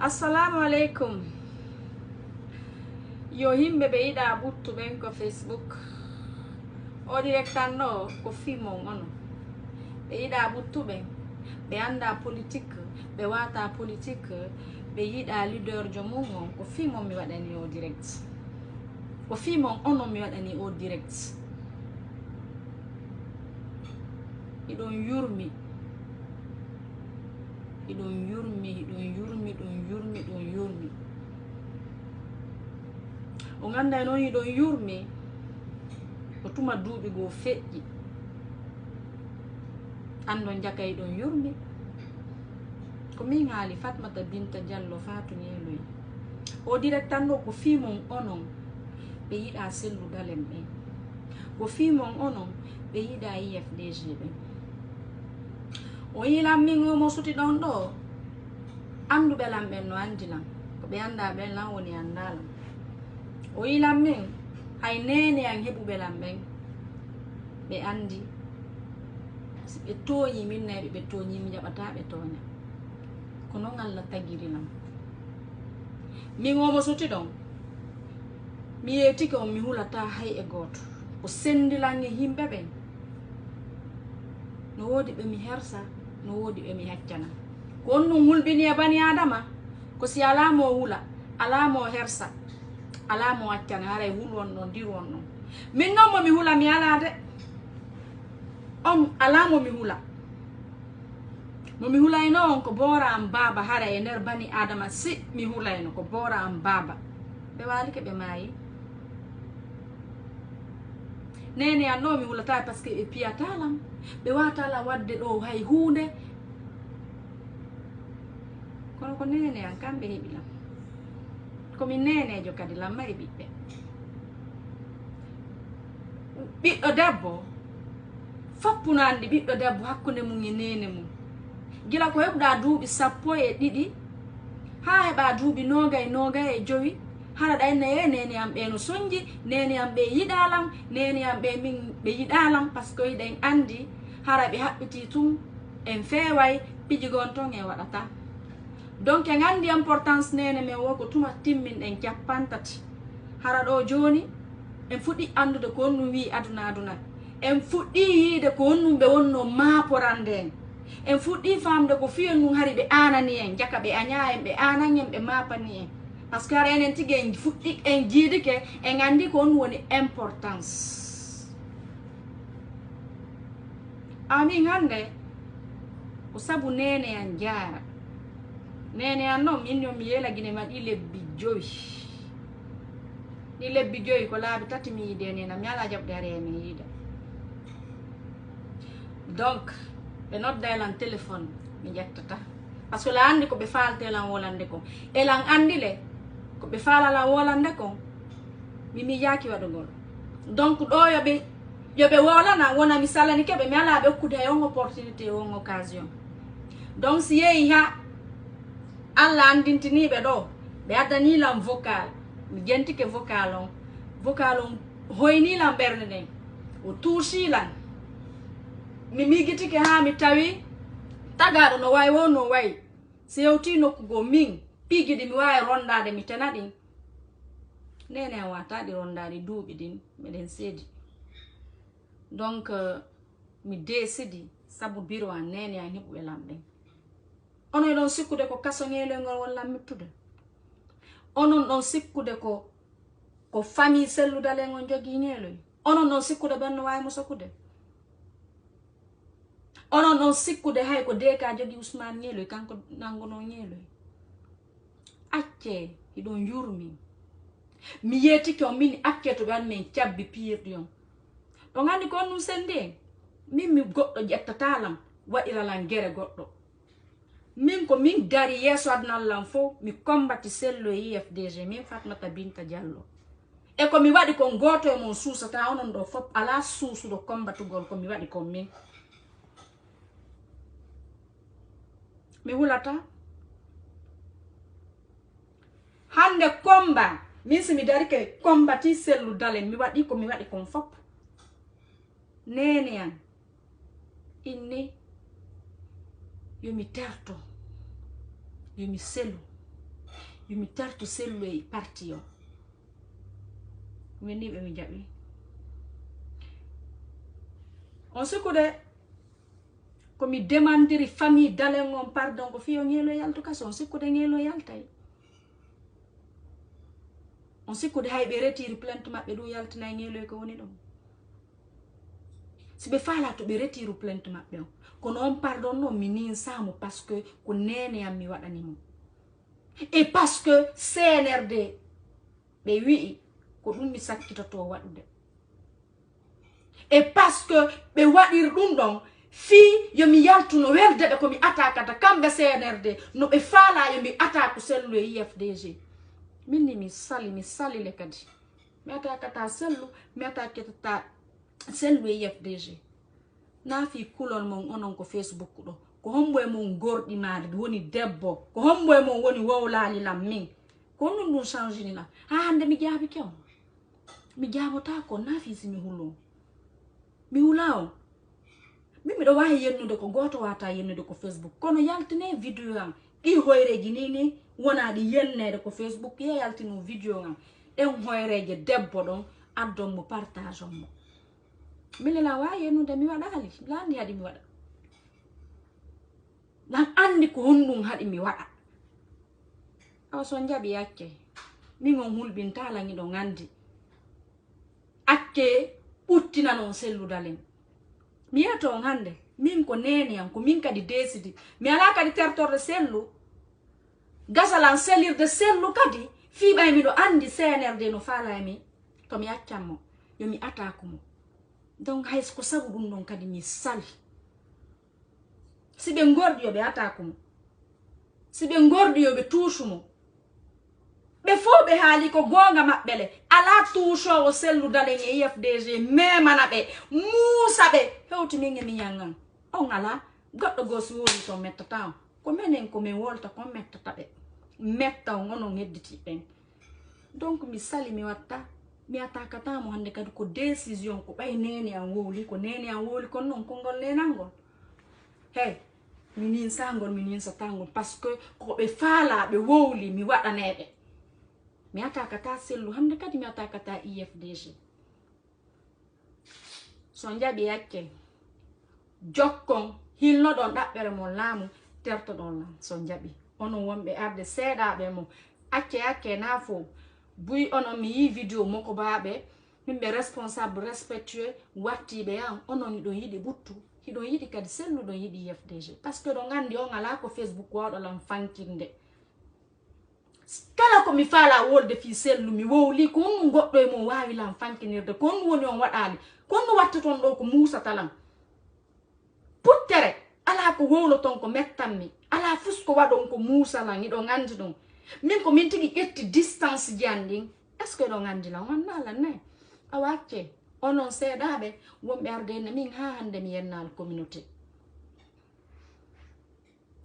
Assalamu alaikum. Yo himɓe ɓe yiɗa ɓuttuɓen ko Facebook o directanno ko fimon ono ɓe yiɗa ɓuttuɓen ɓe anda politique ɓe wata politique ɓe yiɗa leader jo mum on ko fimon mi waɗani o direct ko fimon ono mi waɗani o direct iɗon yurmi iɗon yurmi iɗon yurmi ɗon yurmi ɗon yurmi o ganda noon iɗon yurmi ko tuma duuɓi goo feƴƴi andon jakay ɗon yurmi ko min haali Fatmata Binta Diallo Fatou Nyeloy o directanno ko fimon onon ɓe yiɗa selludalen ɓen ko fimon onon ɓe yiɗa IFDG ɓen o yilan min omo suti ɗon ɗo anduɓe lam ɓen no andilam ko ɓe anda ɓen lan woni andalam o yilan min hay nene an heɓuɓe lam ɓen ɓe andi si ɓe tooñi min nayi ɓe tooñi mi jaɓata ɓe tooña ko non Allah tagiri lam min omo suti ɗon mi yetike on mi hulata hay e goto o sendilan e yimɓe ɓen no wodi ɓe mi hersa no wodi ɓe mi haccana ko on ɗum hulɓini e bani adama ko si alamo hula alamo hersa alamo haccana haray hulwon ɗon dirwon ɗon min noon mo mi hula mi alade on alamo mi hula mo mi hulayno on ko bora am baba hara e nder bani adama si mi hulayno ko bora am baba ɓe walike ɓe maayi nene an ɗo mi hulata par ce que ɓe piyatalam ɓe watala wadde ɗo hay hunde kono ko nene an kamɓe heɓilam komin nenejo kadi lam mari ɓiɓɓe ɓiɗɗo debbo foppuno andi ɓiɗɗo debbo hakkude mum e nene mum gila ko heɓɗa duuɓi 12 ha heɓa duuɓi 25 hara ɗayna e nene am ɓe no soñji nene am ɓe yiɗalam nene am ɓe min ɓe yiɗalam par ce que yiɗen andi hara ɓe haɓɓiti tum en feway pijigon ton e waɗata donc en andi importance nene men wo ko tuma timmin ɗen 50 hara ɗo joni en fuɗɗi andude ko honnum wi aduna en fuɗɗi yiide ko honnum ɓe wonno maporande en fuɗɗi famde ko fiyon mum hari ɓe anani en jaka ɓe aña en ɓe anan en ɓe mapani en par ce que hara enen tigui en fuɗɗi en jiidike en andi ko honnum woni importance amin hande ko sabu nene an jaara nene an noon min yo mi yelagine ma ɗi lebbi 5 ɗi lebbi 5 ko laabi 3 mi yiide nena mi ala jaɓde are mi yiida donc ɓe nodda elan téléphone mi ƴettata par ce que la andi ko ɓe falta elan wolande kon elan andi le ko ɓe falalan wolande kon mimi yaki waɗugol donc ɗo yoɓe wolana wona mi salani keɓe mi ala ɓe hokkude hay on opportunité on occasion donc si yeehi ha Allah andintiniɓe ɗo ɓe addanilam vocal mi jentike vocal on hoynilam ɓernde nden o tuusilan mi migitike ha mi tawi tagaɗo no wayi wo no wayi si yewti nokkugo min pigiɗi mi wawi rondade mi tena ɗin nene an wataɗi rondade duuɓi ɗin miɗen seedi donc mi décidi sabu biro an nene an heɓuɓe lamɓen onon ɗon sikkude ko kaso ngeloygol wallan mittude onon ɗon sikkude ko famille selludalen on jogui ngeloy onon ɗon sikkude ɓen no wawi mo sokkude onon ɗon sikkude hay ko deka jogui Ousmane Ngeloy kanko nangono Ngeloy acce hiɗon yurmi mi yetike on min acce to ɓe wan min cabbi pirɗi on ɗon andi ko on sendi en min mi goɗɗo ƴettatalam waɗiralan guere goɗɗo min ko min dari yeeso adnallam fo mi kombati sello e IFDG min Fatmata Binta Diallo e ko mi waɗi kon goto e mon suusata onon ɗo fop ala suusuɗo kombatugol ko mi waɗi kon min mi hulata hande komba min si mi dari ke kombati sellu dalen mi waɗi ko mi waɗi kon fop nene an inni yomi terto yomi selu yumi tartu sellu e parti yo woni be mi jabi on se kode ko mi demandiri famille dalen on pardon ko fiyo ngelo yalto kaso on se kode ngelo yaltay on se kode hay be retire plainte mabbe do yaltina ngelo ko woni dum si be fala to be retire plainte mabbe ko non pardon no minin samu parce que ko nene am mi wadani mo et parce que CNRD be wi ko dum mi sakkitoto wadude et parce que be wadir dum don fi yo mi yaltuno welde be ko mi attaquata kambe CNRD no be fala yo mi attaque sellu IFDG minni mi sali le kadi mi attaquata sellu mi attaquata sellu IFDG na fi kulol mon onon ko Facebook do ko hombo e mon gordi maade woni debbo ko hombo e mon woni wowlali lam min ko non dun change ni la hande mi jaabi kew mi jaabota ko na fi simi hulo mi hulao mi do wahi yennude ko goto wata yennude ko Facebook kono yaltine video am di hoyreji ni wona di yennede ko Facebook ye yaltino video am en hoyreje debbo don addon mo partage mo mi la wahi yennude mi wada hali landi hadi mi wada lan andi ko hondum hadi mi wada awaso njabi yakke mi ngon hulbinta la ngi do ngandi akke uttina non sellu dalen mi yato hande min ko nene am ko min kadi desidi mi ala kadi tertorde sellu gasalan selir de sellu kadi fi bay mi do andi CNRD no fala mi to mi accammo yo mi attaque mo donc hay ko sabu dum non kadi mi sali si be ngordi yo be attaque mo si be ngordi yo be touche mo be fo be haali ko gonga mabbele ala touche o sellu dalen e IFDG memana be musa be hewti min mi yangan on ala goddo gosi woni to mettata ko menen ko men wolta ko mettata be metta ngono ngedditi ben donc mi sali mi watta mi atakata mo hande kadi ko décision ko bay nene an woli ko nene an woli ko non ko ngol lenangol hey minin sangol minin satangol parce que ko be fala be woli mi wadanebe mi atakata sellu hande kadi mi atakata IFDG so njabi yakke jokkon hilno don dabbere mo laamu terto don la so njabi onon wonbe arde seedaabe mo acce nafo buy onon mi yi video moko baabe mimbe responsable respectueux wattibe yan onon do yidi buttu hido yidi kadi sellu do yidi IFDG parce que do ngandi on ala ko Facebook wado lam fankinde kala ko mi fala wolde fi sellu mi wowli ko on goddo e mo wawi lam fankinirde kon woni on wadali kon wattaton do ko musa talam puttere ala ko wowlo ton ko mettammi ala fusko wadon ko musa lan ido ngandi dum min ko min tigi etti distance janding est ce que do ngandi la wonna la ne awacce onon seedaabe wombe arde ne min ha hande mi yennal communauté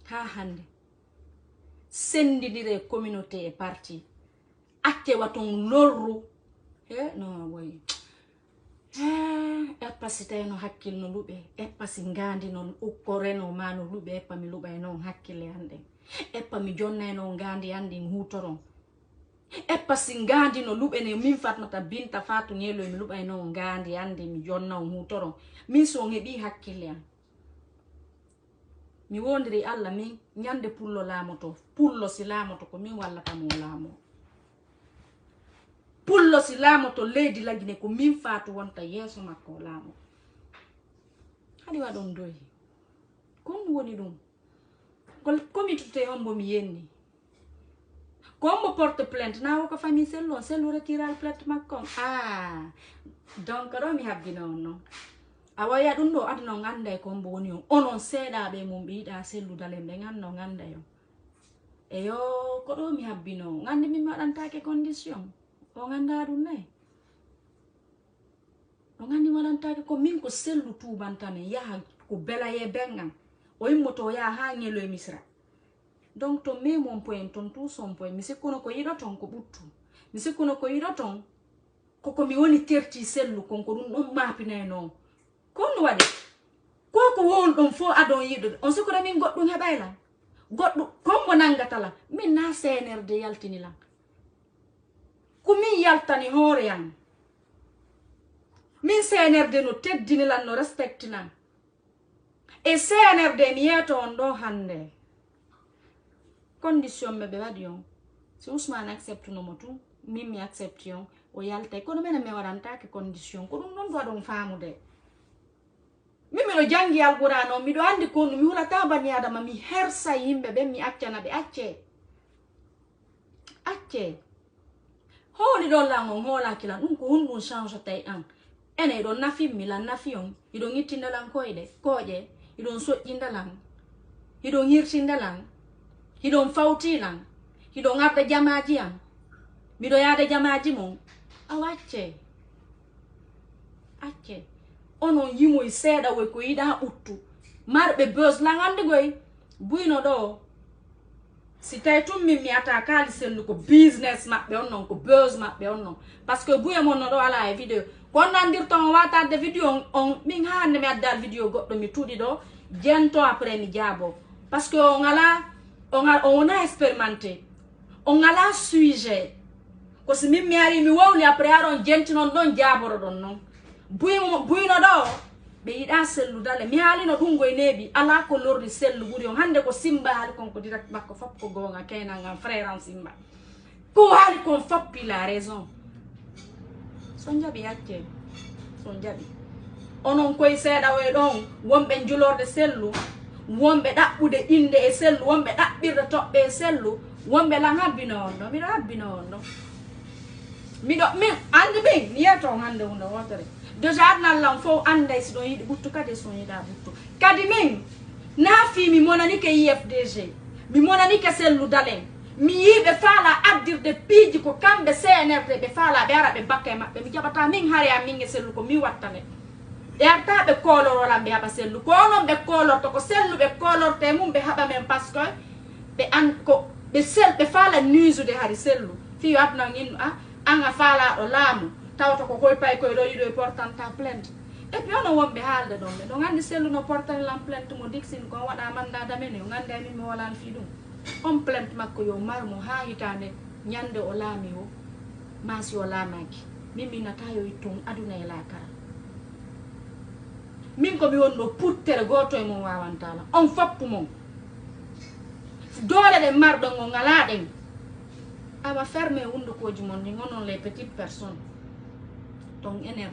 ha hande sendidire communauté e parti acce waton lorru no boy e pasite no hakkil no lube e pasi ngandi non ukkore no mano lube e pami luba e non hakkile hande e pami jonna no ngandi andi hutoron e pasi ngandi no lube ne min fatmata binta fatu ngelo mi luba e no ngandi andi mi jonna hutoron min so ngebi hakkile an mi wondiri alla min nyande pullo lamoto pullo si lamoto ko min walla tam lamo pullo si lamoto leydi lagine ko min fatu wonta yeso makko lamo hadi wadon doyi kon woni dum ko mi tutte hombo mi yenni ko porte plainte na ko famille sello retiral plainte makko donc do mi habbino non awaya dum do adno nganda ko mbo woni onon seedaabe mum biida sellu dalen be nganno nganda yo e yo ko do mi habbino ngandi mi madantake condition o nganda dum ne o ngandi madantake ko min ko sellu tubantane yaha ko belaye bengan o immoto ya ha ngelo e misra donc to me mon point ton tout son point mi sikono ko yidoton ko buttu mi sikono ko yidoton ko mi woni terti sellu kon ko dum don mapine non kono wadi ko won don fo adon yido on sukura min goddum hebayla goddu kombo nangatala min na CNRD yaltini lan kumi yaltani hore yang min CNRD no teddini lan no respecti lan e CNRD mi yeto on do hande condition me be wadi on si Ousmane accepte no motu min mi accepte yon o yalta ko no mena me waranta ke condition ko dum non do don faamude mimi no jangi alqur'ano mi do andi ko mi hulata bani adama mi hersa yimbe be mi accana be acce holi do lango hola kila dum ko hundun change tay an ene do nafi mi la nafi on ido ngitinda lan koyde koje ido sojinda lan ido ngirtinda lan ido fawti lan ido ngata jamaji an mi do yaade jamaji mon awacce acce onon yimoy seeda we ko yida uttu marbe buzz langande goy buino do si tay tum mi ata kali selu ko business mabbe onnon ko buzz mabbe onnon parce que buye mon do ala e video ko nandir ton wata de video on min hande mi addal video goddo mi tudi do jento après mi jabo parce que on a expérimenté on ala sujet ko si min mi ari mi wawli après aron jenti non don jaboro don non buino do be yida sellu dale mi halino dum goy nebi ala ko lordi sellu buri on hande ko simba hal kon ko direct makko fop ko gonga kayna ngam frère en simba ko hal kon fop la raison son jabi acce son jabi onon koy seeda we don wombe julorde sellu wombe dabbude inde e sellu wombe dabbirde tobbe e sellu wombe la habbino on do mi habbino on do mi andi be mi yeto hande hundo wotere déjà na l'enfant ande si do yidi buttu kade son yida buttu kadi min na fi mi monani ke IFDG mi monani ke sellu dalen mi yibe fala abdirde piji ko kambe CNRD be fala be arabe bakke mabbe mi jabata min hari am min sellu ko mi wattane erta be koloro lambe haba sellu ko non be kolor to ko sellu be kolor te mum be haba men parce que be an ko be sel be fala nuisu de hari sellu fi watna ngin anga fala do lamu tawto ko koy pay koy do yido important ta plainte et puis ono wombe halde don be do ngandi sellu no portal lam plainte mo dixin ko wada manda damene ngande mi mo wala fi dum on plainte makko yo marmo ha hitande nyande o lami o masi o lamaki mimi natayo itum aduna e lakara min ko mi wonno puttere goto e mo wawantala on foppu mon dole de mardo ngo ngala den aba fermer hunde koji mon ni ngonon les petites personnes donc énerve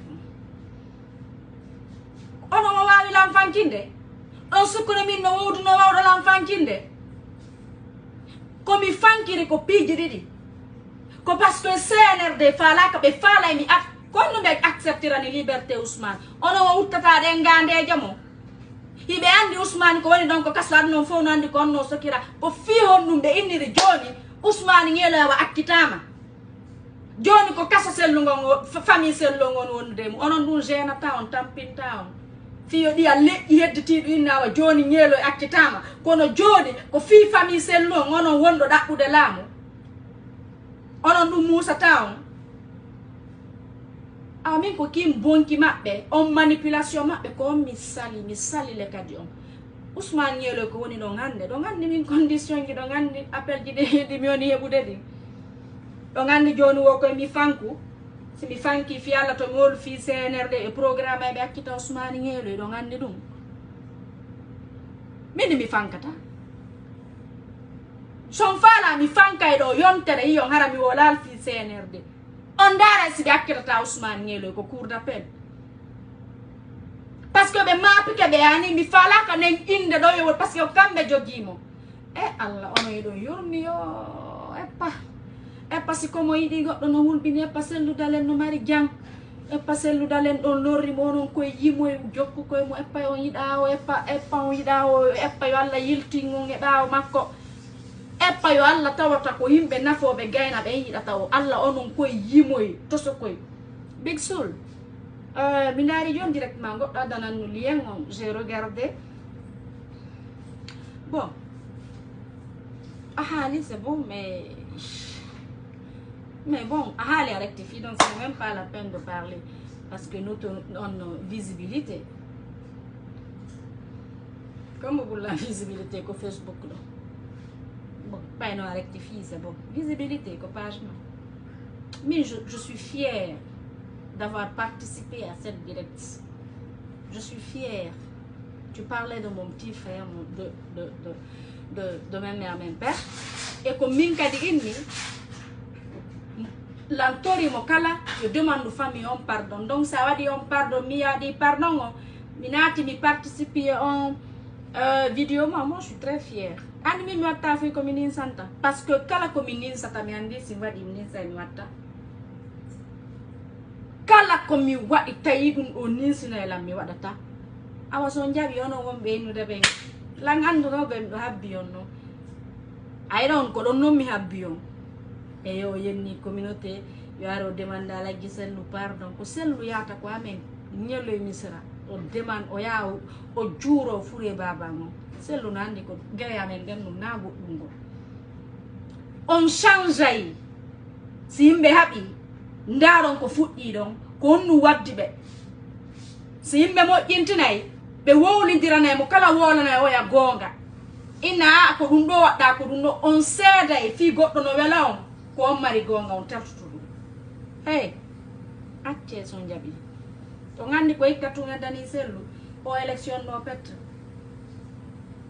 ono mo wawi lam fankinde on sukune min no wudu no wawdo lam fankinde ko mi fankiri ko piji didi ko parce que CNRD fala ka be fala mi ak kono be acceptera ni liberté Ousmane ono wo uttata de ngande jamo hibe andi Ousmane ko woni donc ko kaslan non fo no andi ko no sokira ko fi honnum be inniri joni Ousmane ngela wa akkitama joni ko kasa sellu ngon famille sellu ngon wonde mo onon dun jena town tampin town fiyo dia leƴƴi hedditiɗo innawa joni ñeelo e akkitama kono joni ko fi famille sellu onon wondo ɗaɓɓude laamu onon ɗum Moussa town amin ko kim bonki maɓɓe on manipulation maɓɓe ko on mi sali le kadi on Ousmane ñeelo ko woni ɗon hande min condition ji ɗon handi appel ji ɗi mi woni heɓude ɗi ɗon handi joni wo koye mi fanku si mi fanki fi Allah to mi wolu fi CNRD e programme e ɓe akkita Ousmane ñeelo ɗon handi ɗum min mi fankata son fala mi fankay ɗo yontere yiyon hara mi wolal fi CNRD on dara si ɓe akkitata Ousmane ñeelo ko cour d'appel parce que be mapike be ani mi fala ka nen inde do yo parce que kambe jogimo e Allah ono yido yurmi yo e pas como yidi goddo no hulbini e paselu dalen no mari jang e paselu dalen don lorri mo non koy yimo e jokku koy mo e pay on yida o e pa on yida o e pay Allah yilti ngon e baaw makko e pay Allah tawata ko yimbe nafobe gayna be yida taw Allah onon koy yimo e to so koy big soul Minari John directement goddo danan no lien on j'ai regardé bon ahali c'est bon mais bon ahali a rectifié donc c'est même pas la peine de parler parce que nous avons visibilité comme vous la visibilité que Facebook là bon, pas non rectifier, c'est bon. Visibilité, coupage. Mais je suis fière d'avoir participé à cette direct. Je suis fière. Tu parlais de mon petit frère, de ma mère, mon père. Et comme Minka dit inni, l'entori mokala, je demande aux familles un pardon. Donc ça va dire un pardon, mi a dit pardon. Minati mi participer en vidéo, moi je suis très fière. Animi mi wata fait comme une santa. Parce que kala comme une santa mi andi si va di minisa mi wata. Kala comme mi wa itayi dun oninsi na la mi wadata. Awa son jabi ono wombe nu de ben. Lang ando no ben habbi ono. I don't go no mi habbi on. E yo yenni communauté yo aro demanda la gisel lu pardon ko selu yata ko amen nyelo misra o demande o ya o juro fure baba mo selu nandi ko gere amen den no nago dungo on change si imbe habi ndaron ko fuddi don ko onnu waddi be si imbe mo yintinay be wowlindirana mo kala wolana o ya gonga ina ko dum do wadda ko dum no on seeda e fi goddo no wela on ko mari gonga on tartudu hey acce son jabi to ngandi ko ikkatu ngandani selu o election no pet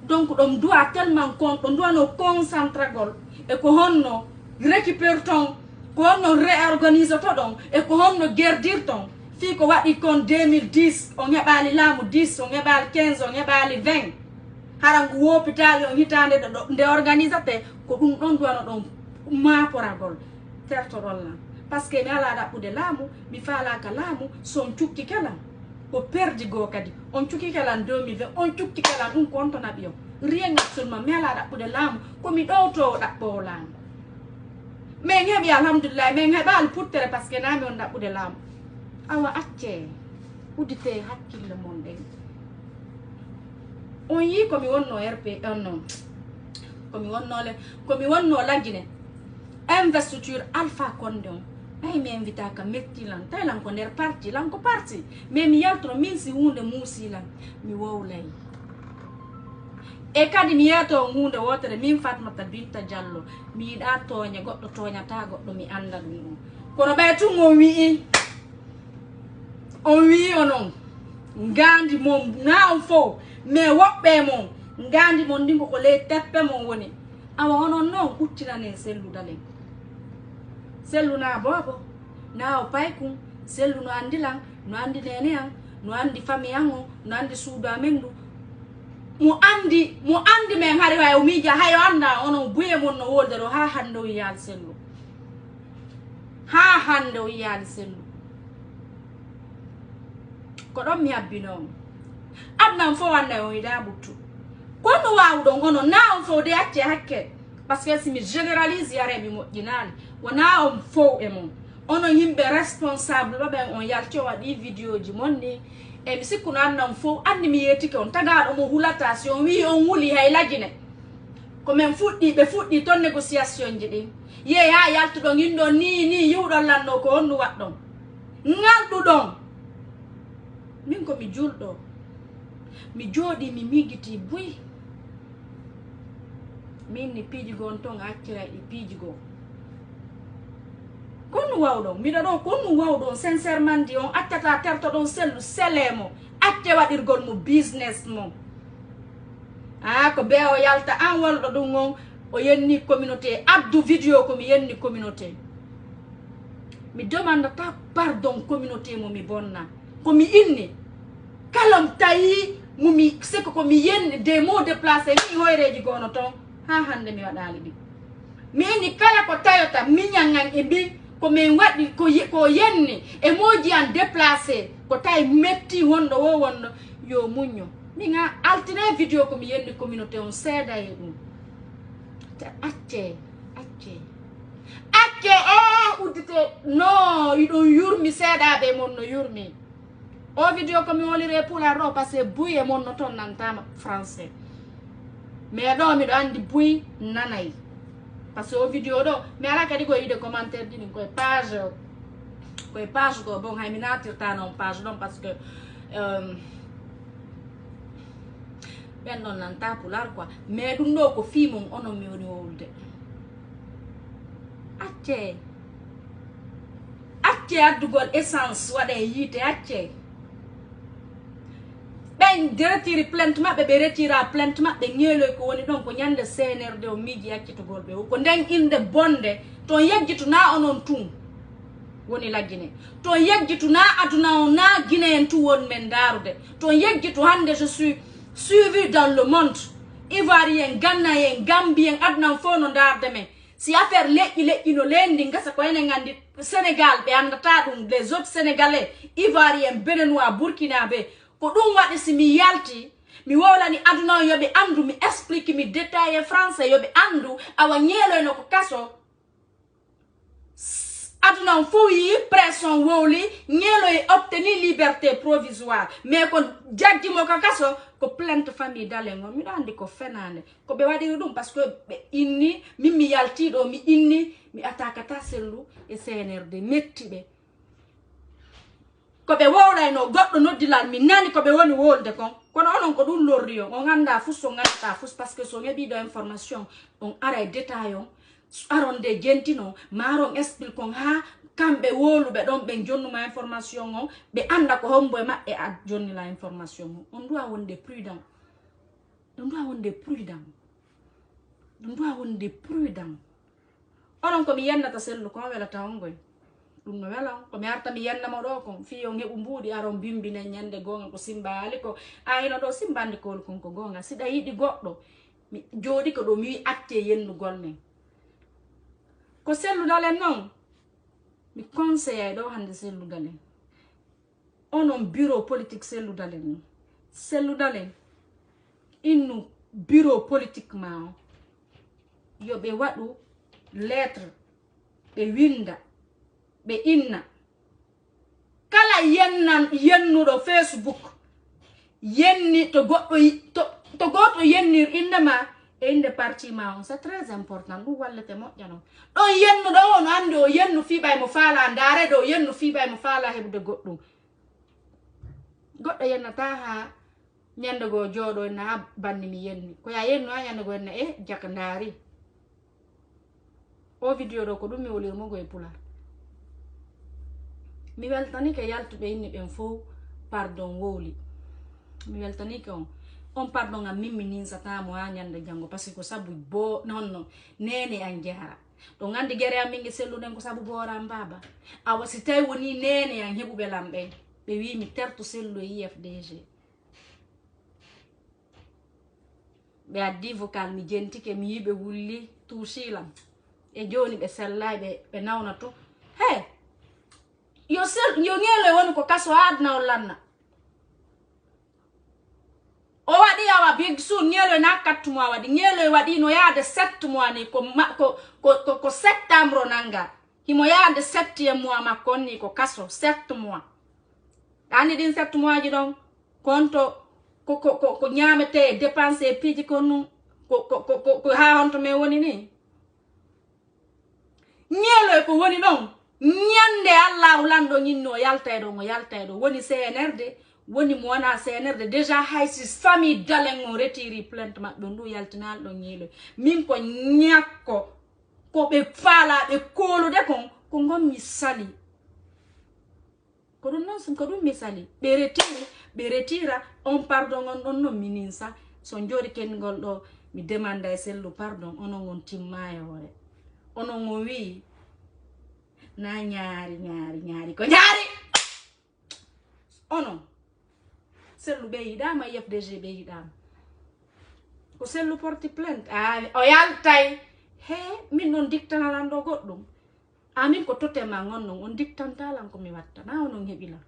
donc dom doit tellement compte on doit no concentrer gol e ko honno récupère ton ko honno réorganise to don e ko honno gerdir ton fi ko wadi kon 2010 on hebali lamu 10 on hebali 15 on hebali 20 harangu hôpital on hitande de organisate ko dum don doit no don ma poragol terto rolla parce que mi ala da pude lamu mi fala ka lamu son tukki kala ko perdi go kadi on tukki kala 2020 on tukki kala dum konto na biyo rien absolument mi ala da pude lamu ko mi dowto da bolan mais ngebi alhamdulillah mais ngebal puttere parce que nami on da pude lamu awa acce udite hakkille mon den on yi ko mi wonno RP non ko mi wonno lagine investiture Alpha Condé ay mi invita ka metti lan tay lan ko nder parti lan ko parti mais mi yaltro min si hunde musi lan mi wowlay e kadi mi yato hunde wotere min Fatmata Binta Diallo mi da tonya goddo toñata goddo mi anda dum kono baytu mo wi onon ngandi mom na on fo mais wobbe mom ngandi mon dimbo ko le teppe mon woni awa onon non uttirane sellu dalen sellu na bobo na o payku sellu no andilan no andi nene an no andi fami yango no andi suudu amendu mo andi men hari way o mija hayo anda onon buye mon no woldero ha hande o yal sellu ko don mi abbino adnan fo wanna o ida buttu kono wawdon ono na on fo de acce hakke parce que si mi généralise yare mi mojinali wana on fo e mon ono yimbe responsable babe on yalti wadi video ji monni e mi sikuna annan fo anni mi yetike on taga mo hulata si on wi on wuli hay lagine ko men fuddi be fuddi ton négociation ji di ye ha yaltu don yindo ni yudo lanno ko onnu waddon ngaldu don min ko mi juldo mi jodi mi migiti buy min ni piji gon ton accira e piji go kono wawdon mi do kono wawdon sincèrement di on attata terto don sellu selemo acce wadirgol mo business mo ko be o yalta an waldo dum on o yenni communauté abdu video ko mi yenni communauté mi demande ta pardon communauté mo mi bonna ko mi inni kalam tayi mumi seko ko mi yenni des mots déplacés mi hoyreji gono ton ha hande mi wadali di mi ni kala ko tayota mi nyangan e bi ko mi wadi ko yenni emoji an déplacé ko tay metti wondo wo wondo yo munyo mi nga altine video ko mi yenni communauté on seeda e dum acce udite no idon yurmi seeda be mon no yurmi o video ko mi wolire pour la ro parce que buye mon no ton nantama français mais do mi do andi buy nanay parce que o video do mi ala kadi ko ide commentaire dini ko page ko bon hay mi natir ta non page don parce que ben non nanta pular quoi mais dum do ko fi mum ono mi woni wolde acce addugol essence wade yite acce ben retiri plainte mabbe be retira plainte mabbe ñeeloy ko woni don ko ñande CNRD o miji accitugol be ko den inde bonde to yejjituna onon tum woni lagine to yejjituna aduna on na guinéen tu won men darude to yejjitu hande je suis suivi dans le monde ivoirien ghanéen gambien adnan fo no darde men si affaire leƴƴi no lendi ngasa ko enen ngandi Sénégal be andata dum les autres sénégalais ivoirien béninois burkinabé ko dum wadi si mi yalti mi wolani aduna yobe andu mi explique mi détailler français yobe andu awa ñeelo no ko kaso aduna fo yi pression woli ñeelo e obtenir liberté provisoire mais ko jaggi mo ka kaso ko plainte famille dalengo mi andi ko fenane ko be wadi dum parce que be inni mi yalti do mi inni mi attaquata sellu e CNRD metti be ko be wowlay no goddo noddilal mi nani ko be woni wolde kon kono onon ko dum lorrio on ganda fusso ngata fus parce que so ngebi do information on ara détail on aronde gentino maron explique kon ha kambe wolube don be jonnuma information on be anda ko hombo e mabbe a jonni la information on doit wonde prudent onon ko mi yennata sellu ko welata on goy dum no wela ko mi arta mi yenna mo do ko fi on hebu mbudi aron bimbine nyande gonga ko simbali ko ayino do simbandi ko ko gonga sida yidi goddo mi jodi ko do mi acce yennu golne ko sellu dalen non mi conseille do hande sellu dalen onon bureau politique sellu dalen innu bureau politiquement yo be wadu lettre be winda be inna kala yennudo Facebook yenni to goddo yennir indema e inde parti ma on c'est très important du wallete mojjano do yennu do on ande o yennu fibay mo faala ndare do yennu fibay mo faala hebde goddo yennata ha nyande go jodo na banni mi yenni ko ya yennu a nyande go en e jakandari o video do ko dum mi wolir mo go e pular mi weltani ke yaltube inni ben fo pardon woli mi weltani ke on pardon a mimmi nin sata mo nyande jango parce que sabu bo non nene an jara do ngandi gere am mingi sellu den ko sabu bora mbaba awa si tay woni nene an hebube lambe be wi mi tertu sellu IFDG be addi vocal mi jentike mi yibe wulli tuusilam e joni be sellay be nawna to he yo ngelo woni ko kaso adna o lanna o wadi awa big soon ngelo na 4 mois wadi ngelo wadi no yaade 7 mois ni ko septembre nanga himo yaade 7e mois makonni ko kaso 7 mois ani din 7 mois ji don konto ko nyamete dépenser piji konu ko ha honto me woni ni ngelo ko woni don nyande Allah ulando nyinno yaltaydo mo yaltaydo woni CNRD woni mo wana CNRD déjà haysis famille dalen on retiri plainte mabbe ndu yaltinal do nyelo min ko nyakko ko be fala be kolo de kon ko ngommi sali ko dum non ko dum mi sali be retira on pardon on don no mininsa so njori ken gol do mi demanda e sellu pardon onon on timmayo hore onon o wi na nyari ko nyari onon sellu be yidama IFDG be yidama ko sellu porti plainte o yaltay he min non dictanalan do goddum amin ko totema ngonnon on dictantalan ko mi watta na onon hebila